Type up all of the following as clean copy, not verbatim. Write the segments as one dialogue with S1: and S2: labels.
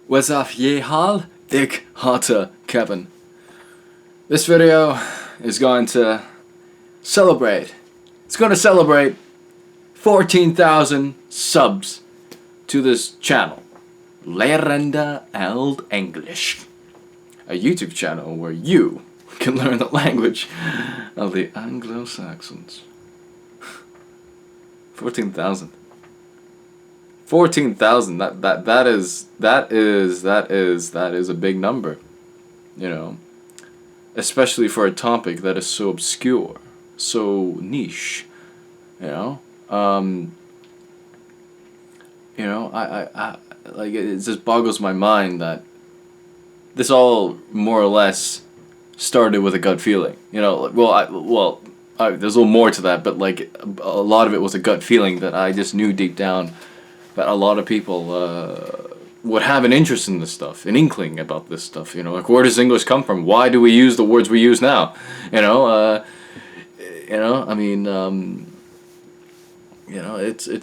S1: What's up, Yeehal? Ik hatte Kevin. This video is going to celebrate. It's going to celebrate 14,000 subs to this channel. Lerende Eald English. A YouTube channel where you can learn the language of the Anglo-Saxons. 14,000. 14,000. That is a big number, you know, especially for a topic that is so obscure, so niche, you know. I like it just boggles my mind that this all more or less started with a gut feeling, you know. There's a little more to that, but like a lot of it was a gut feeling that I just knew deep down that a lot of people would have an interest in this stuff, an inkling about this stuff. You know, like, where does English come from? Why do we use the words we use now? It's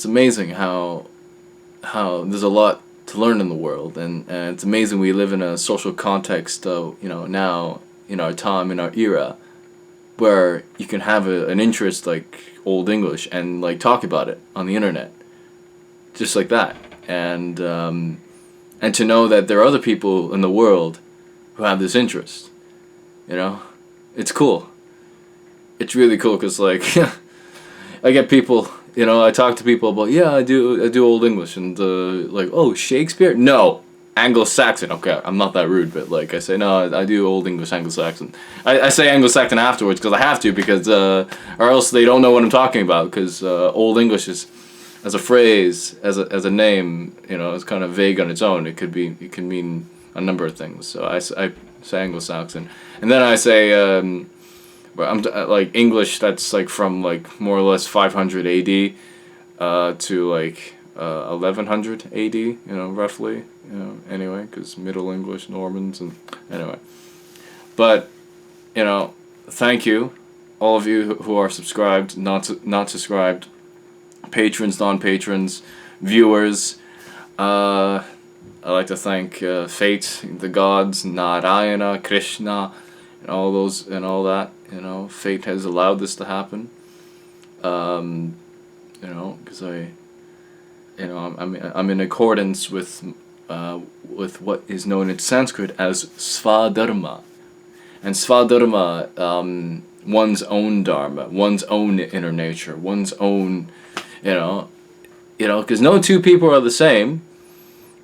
S1: amazing how there's a lot to learn in the world, and it's amazing we live in a social context, now in our time, in our era, where you can have an interest like Old English and like talk about it on the internet. Just like that, and to know that there are other people in the world who have this interest, you know, it's cool. It's really cool because like I get people, you know, I talk to people about, yeah, I do Old English, and like, oh, Shakespeare? No, Anglo-Saxon. Okay, I'm not that rude, but like I say, no, I do Old English, Anglo-Saxon. I say Anglo-Saxon afterwards because I have to, because or else they don't know what I'm talking about, because Old English is, as a phrase, as a name, you know, it's kind of vague on its own. It can mean a number of things. So I say Anglo-Saxon, and then I say like English that's like from like more or less 500 AD to like 1100 AD, you know, roughly, you know. Anyway, because Middle English, Normans, and anyway. But you know, thank you, all of you who are subscribed, not subscribed. Patrons, non-patrons, viewers. I like to thank fate, the gods, Narayana, Krishna, and all those and all that. You know, fate has allowed this to happen. You know, because I'm in accordance with what is known in Sanskrit as Svadharma, and Svadharma, one's own dharma, one's own inner nature, one's own. You know, because no two people are the same.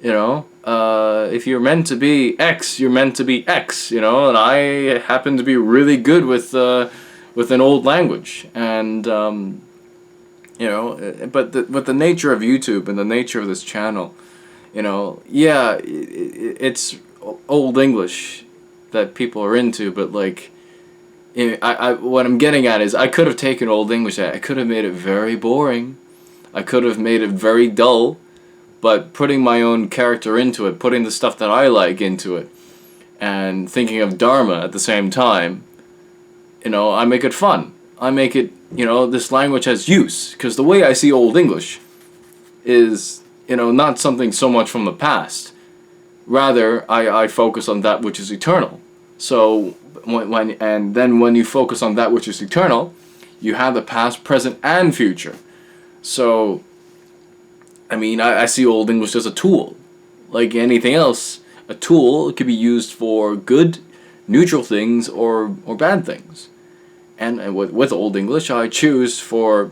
S1: You know, if you're meant to be X, you're meant to be X. You know, and I happen to be really good with an old language, and you know, but the nature of YouTube and the nature of this channel, you know, yeah, it's Old English that people are into, but like. What I'm getting at is I could have taken Old English. I could have made it very boring. I could have made it very dull, but putting my own character into it, putting the stuff that I like into it, and thinking of Dharma at the same time, you know, I make it fun. I make it, you know, this language has use, because the way I see Old English is, you know, not something so much from the past. Rather, I focus on that which is eternal. So, when you focus on that which is eternal, you have the past, present, and future. So, I mean, I see Old English as a tool. Like anything else, a tool could be used for good, neutral things or bad things. And with Old English, I choose for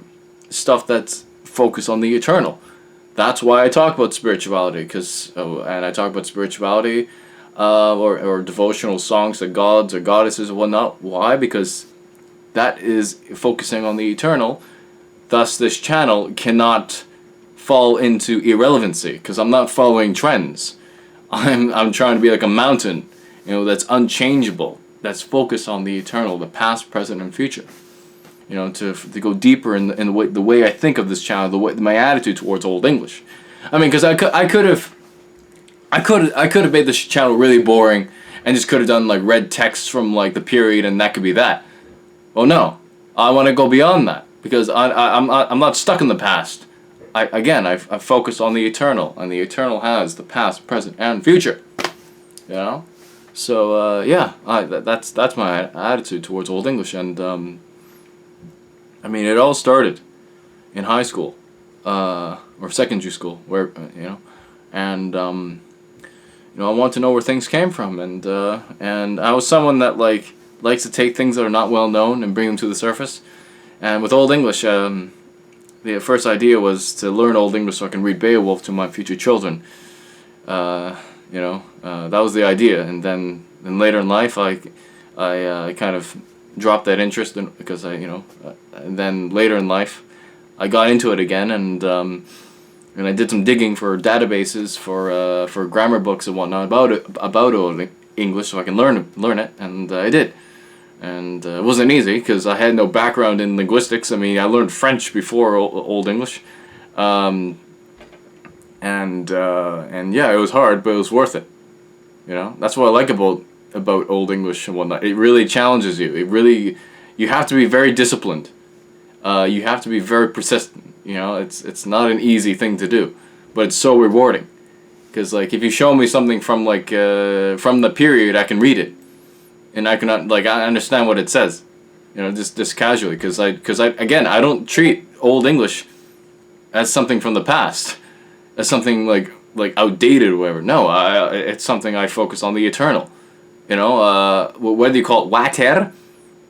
S1: stuff that's focused on the eternal. That's why I talk about spirituality, and I talk about spirituality, or devotional songs to gods or goddesses and whatnot. Why? Because that is focusing on the eternal. Thus, this channel cannot fall into irrelevancy, because I'm not following trends. I'm trying to be like a mountain, you know, that's unchangeable, that's focused on the eternal, the past, present, and future. You know, to go deeper in the way I think of this channel, my attitude towards Old English. I mean, because I could have made this channel really boring and just could have done like red text from like the period, and that could be that. Well, no, I want to go beyond that, because I'm not stuck in the past. I focus on the eternal, and the eternal has the past, present, and future. You know, so yeah, that's my attitude towards Old English, and I mean, it all started in high school, or secondary school, where you know, and you know, I want to know where things came from, and I was someone that likes to take things that are not well known and bring them to the surface, and with Old English, the first idea was to learn Old English so I can read Beowulf to my future children. You know, that was the idea, and then later in life, I kind of dropped that interest because and then later in life, I got into it again, and I did some digging for databases for grammar books and whatnot about Old English so I can learn it, and I did. And it wasn't easy because I had no background in linguistics. I mean, I learned French before Old English, and yeah, it was hard, but it was worth it. You know, that's what I like about Old English and whatnot. It really challenges you. You have to be very disciplined. You have to be very persistent. You know, it's not an easy thing to do, but it's so rewarding. Because like if you show me something from from the period, I can read it, and I understand what it says. You know, just casually. Because I don't treat Old English as something from the past, as something like outdated or whatever. No, it's something I focus on the eternal. You know, whether you call it water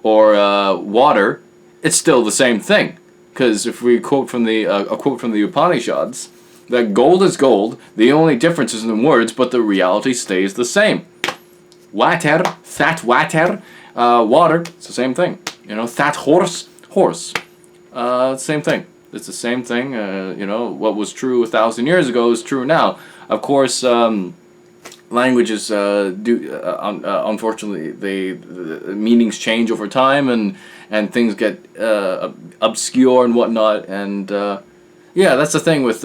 S1: or water, it's still the same thing. Because if we quote from a quote from the Upanishads, that gold is gold, the only difference is in words, but the reality stays the same. Water, that water, water, it's the same thing. You know, that horse, same thing. It's the same thing. You know, what was true 1,000 years ago is true now. Of course, languages unfortunately, the meanings change over time, and things get obscure and whatnot. And yeah, that's the thing with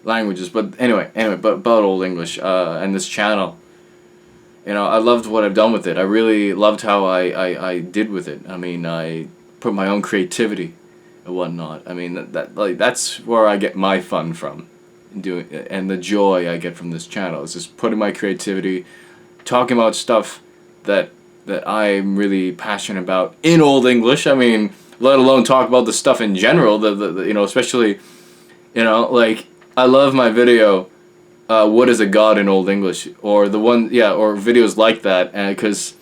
S1: languages. But anyway, but about Old English and this channel. You know, I loved what I've done with it. I really loved how I did with it. I mean, I put my own creativity and whatnot. I mean, that's where I get my fun from, doing, and the joy I get from this channel is just putting my creativity, talking about stuff that I'm really passionate about in Old English. I mean, let alone talk about the stuff in general. The you know, especially, you know, like I love my video. What is a god in Old English, or the one, yeah, or videos like that, and because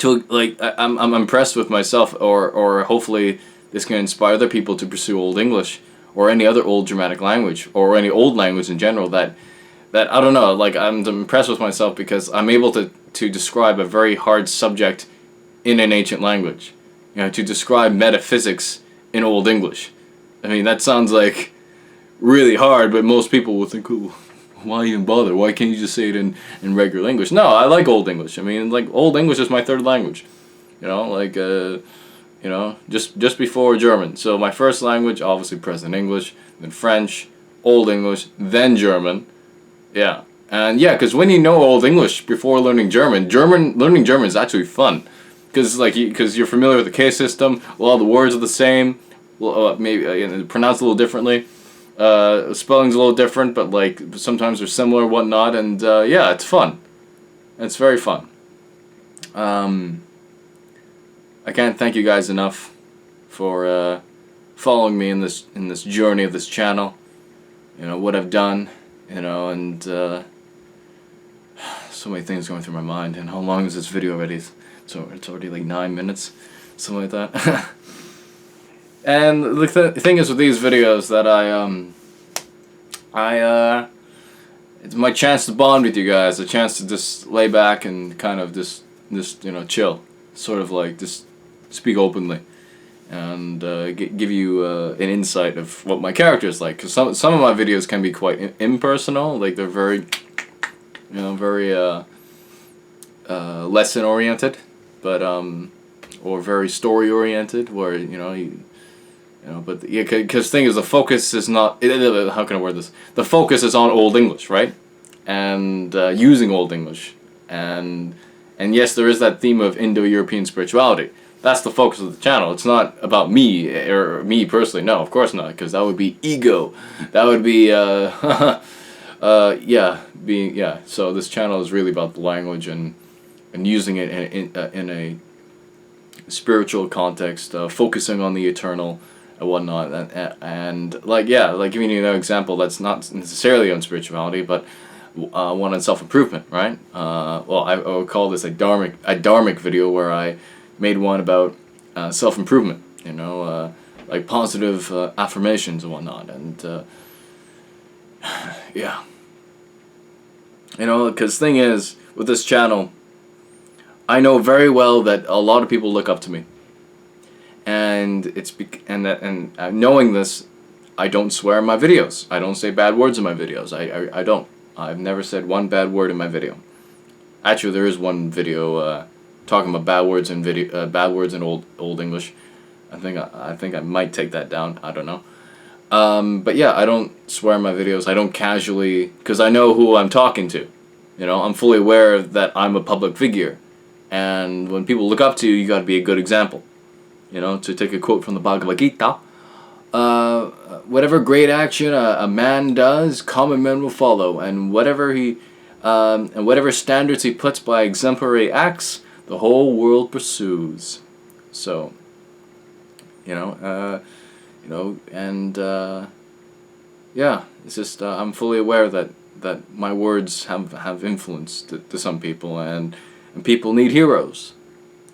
S1: I'm impressed with myself, or hopefully this can inspire other people to pursue Old English or any other old Germanic language or any old language in general. That I don't know, like I'm impressed with myself because I'm able to describe a very hard subject in an ancient language. You know, to describe metaphysics in Old English. I mean, that sounds like really hard, but most people will think, "Ooh, why even bother? Why can't you just say it in regular English?" No, I like Old English. I mean, like, Old English is my third language. You know, like, you know, just before German. So my first language, obviously present English, then French, Old English, then German. Yeah. And yeah, because when you know Old English before learning German, learning German is actually fun. Because you're familiar with the case system, a lot of the words are the same, maybe pronounced a little differently. Spelling's a little different, but like sometimes they're similar and whatnot, and yeah, it's fun. It's very fun. I can't thank you guys enough for following me in this journey of this channel. You know what I've done, you know, and so many things going through my mind. And how long is this video already? So it's already like 9 minutes, something like that. And the thing is with these videos that it's my chance to bond with you guys, a chance to just lay back and kind of just you know, chill, sort of like just speak openly, and give you an insight of what my character is like. Because some of my videos can be quite impersonal, like they're very, you know, very lesson oriented, but or very story oriented, where you know, but yeah, because thing is, the focus is not. How can I word this? The focus is on Old English, right? And using Old English, and yes, there is that theme of Indo-European spirituality. That's the focus of the channel. It's not about me or me personally. No, of course not, because that would be ego. That would be yeah, being yeah. So this channel is really about the language and using it in a spiritual context, focusing on the eternal and whatnot, and like yeah, like giving you an example that's not necessarily on spirituality, but one on self-improvement, right? Well, I would call this a dharmic video where I made one about self-improvement, you know, like positive affirmations and whatnot, and yeah, you know, because thing is with this channel, I know very well that a lot of people look up to me, and knowing this, I don't swear in my videos. I don't say bad words in my videos. I don't. I've never said one bad word in my video. Actually, there is one video talking about bad words in bad words in old English. I think I might take that down. I don't know. But yeah, I don't swear in my videos. I don't casually, because I know who I'm talking to. You know, I'm fully aware that I'm a public figure, and when people look up to you, you got to be a good example. You know, to take a quote from the Bhagavad Gita. Whatever great action a man does, common men will follow, and whatever standards he puts by exemplary acts, the whole world pursues. So, and yeah, it's just I'm fully aware that my words have influence to some people, and people need heroes.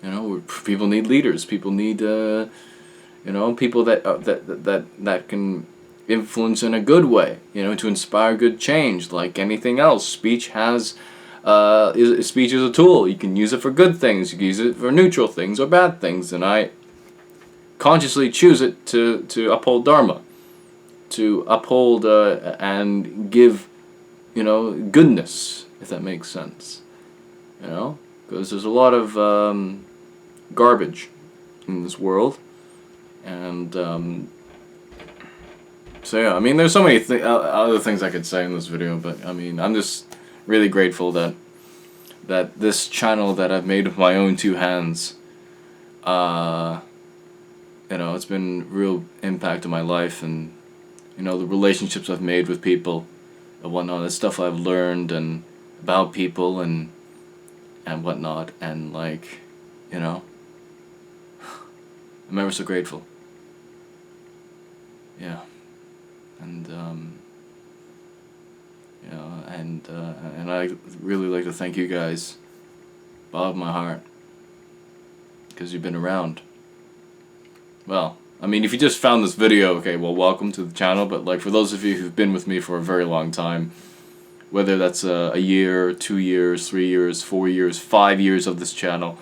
S1: You know, people need leaders. People need people that can influence in a good way. You know, to inspire good change. Like anything else, speech is a tool. You can use it for good things. You can use it for neutral things or bad things. And I consciously choose it to uphold Dharma, to uphold and give, goodness, if that makes sense. You know, because there's a lot of garbage in this world, and so yeah, I mean, there's so many other things I could say in this video, but I mean, I'm just really grateful that this channel that I've made with my own two hands, it's been real impact on my life, and the relationships I've made with people and whatnot, the stuff I've learned and about people and whatnot, and like, I'm ever so grateful. Yeah. And and I really like to thank you guys, bottom of my heart, because you've been around. Well, I mean, if you just found this video, okay, well, welcome to the channel, but like for those of you who've been with me for a very long time, whether that's a year, 2 years, 3 years, 4 years, 5 years of this channel,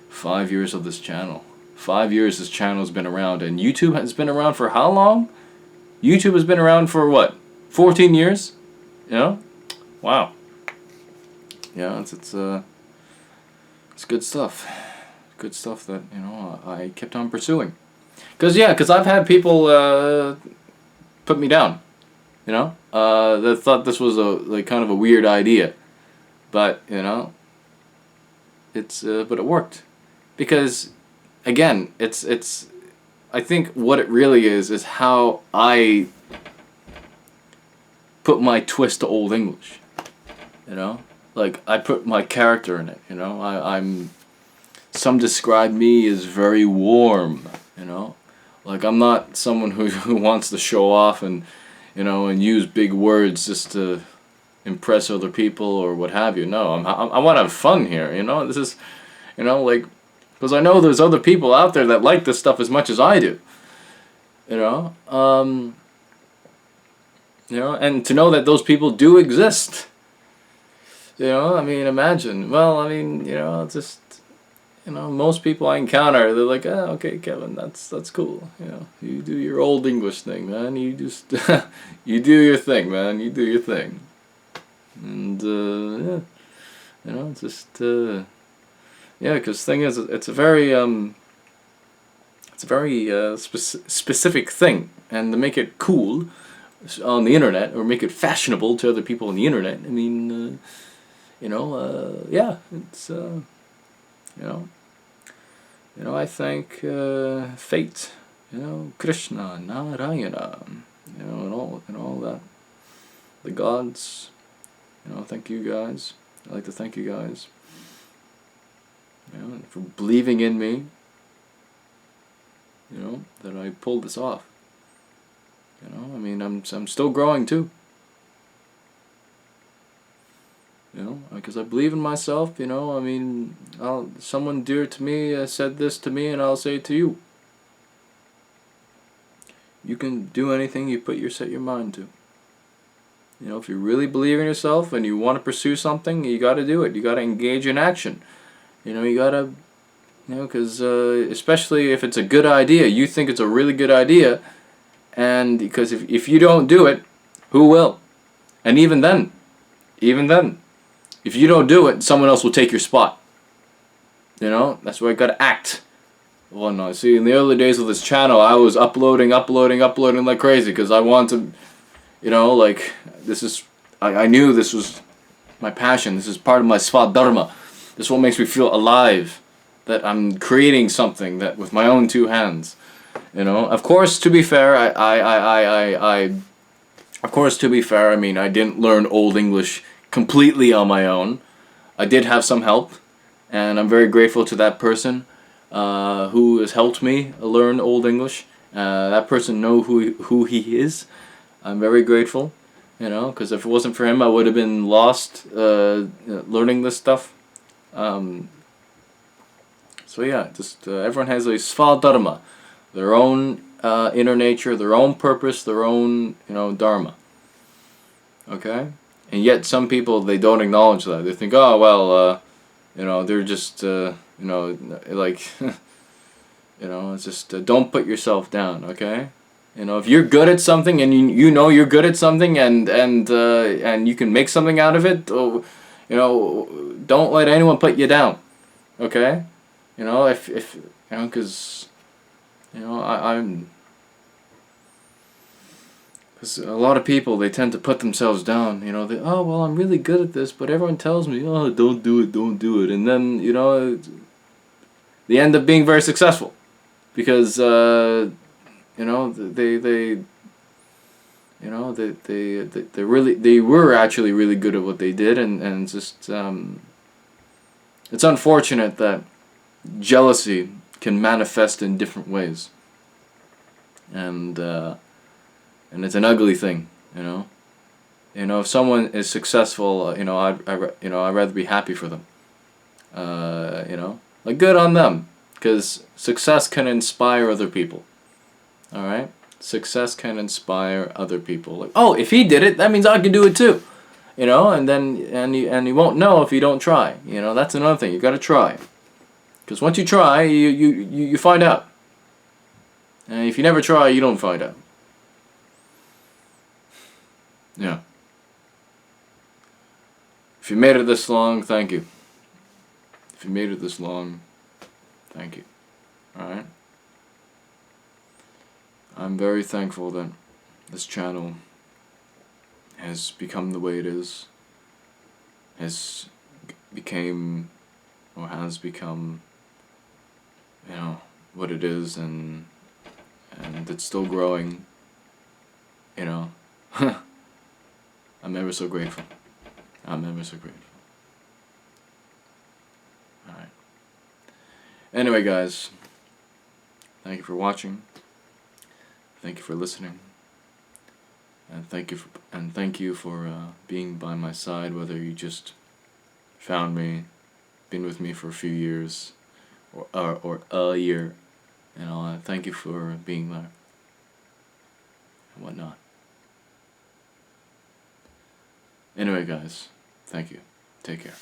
S1: 5 years of this channel. 5 years this channel's been around, and YouTube has been around for how long? YouTube has been around for what? 14 years? Wow. Yeah, it's good stuff. Good stuff that, I kept on pursuing. Because I've had people put me down, that thought this was kind of a weird idea. But, but it worked. Because again, it's I think what it really is how I put my twist to Old English. Like I put my character in it. I'm some describe me as very warm. Like I'm not someone who wants to show off and and use big words just to impress other people or what have you. No, I want to have fun here. This is like. Because I know there's other people out there that like this stuff as much as I do. And to know that those people do exist. I mean, imagine. Well, I mean, just, most people I encounter, they're like, oh, okay, Kevin, that's cool. You do your Old English thing, man. You just, you do your thing, man. You do your thing. And, yeah, just, yeah, because thing is, it's a very specific thing, and to make it cool on the internet or make it fashionable to other people on the internet, I mean, yeah, it's You know, I thank fate. You know, Krishna, Narayana. You know, and all that. The gods. You know, thank you guys. I'd like to thank you guys. You know, for believing in me. You know, that I pulled this off. You know, I mean, I'm still growing too. You know, because I believe in myself. You know, I mean, someone dear to me said this to me, and I'll say it to you. You can do anything you set your mind to. You know, if you really believe in yourself and you want to pursue something, you got to do it. You got to engage in action. You know, you got to, you know, because especially if it's a good idea, you think it's a really good idea, and because if you don't do it, who will? And even then, if you don't do it, someone else will take your spot. You know, that's why I got to act. Well, no, see, in the early days of this channel, I was uploading like crazy because I wanted to, you know, like, this is, I knew this was my passion. This is part of my Svadharma. This is what makes me feel alive, that I'm creating something that with my own two hands. You know, of course, to be fair, I mean, I didn't learn Old English completely on my own. I did have some help, and I'm very grateful to that person who has helped me learn Old English. That person know who he is. I'm very grateful, you know, because if it wasn't for him, I would have been lost learning this stuff. So yeah, just everyone has a Svadharma, their own inner nature, their own purpose, their own, you know, dharma. Okay, and yet some people, they don't acknowledge that. They think, oh well, you know, they're just you know, like you know, it's just don't put yourself down. Okay. You know, if you're good at something and you know you're good at something and you can make something out of it, you know, don't let anyone put you down. Okay? You know, if you know, because you know, because a lot of people, they tend to put themselves down. You know, they, oh well, I'm really good at this, but everyone tells me, oh, don't do it, and then, you know, they end up being very successful because you know, you know, they were actually really good at what they did, and just it's unfortunate that jealousy can manifest in different ways, and it's an ugly thing, you know. You know, if someone is successful, you know, I'd rather be happy for them. You know, like, good on them, because success can inspire other people. All right, success can inspire other people. Like, oh, if he did it, that means I can do it too. You know, and then you won't know if you don't try. You know, that's another thing. You got to try, because once you try, you find out. And if you never try, you don't find out. Yeah. If you made it this long, thank you. If you made it this long, thank you. All right. I'm very thankful that this channel has become the way it is, has become, you know, what it is, and it's still growing, you know. I'm ever so grateful. I'm ever so grateful. Alright. Anyway, guys, thank you for watching. Thank you for listening, and thank you for being by my side. Whether you just found me, been with me for a few years, or a year, you know, thank you for being there and whatnot. Anyway, guys, thank you. Take care.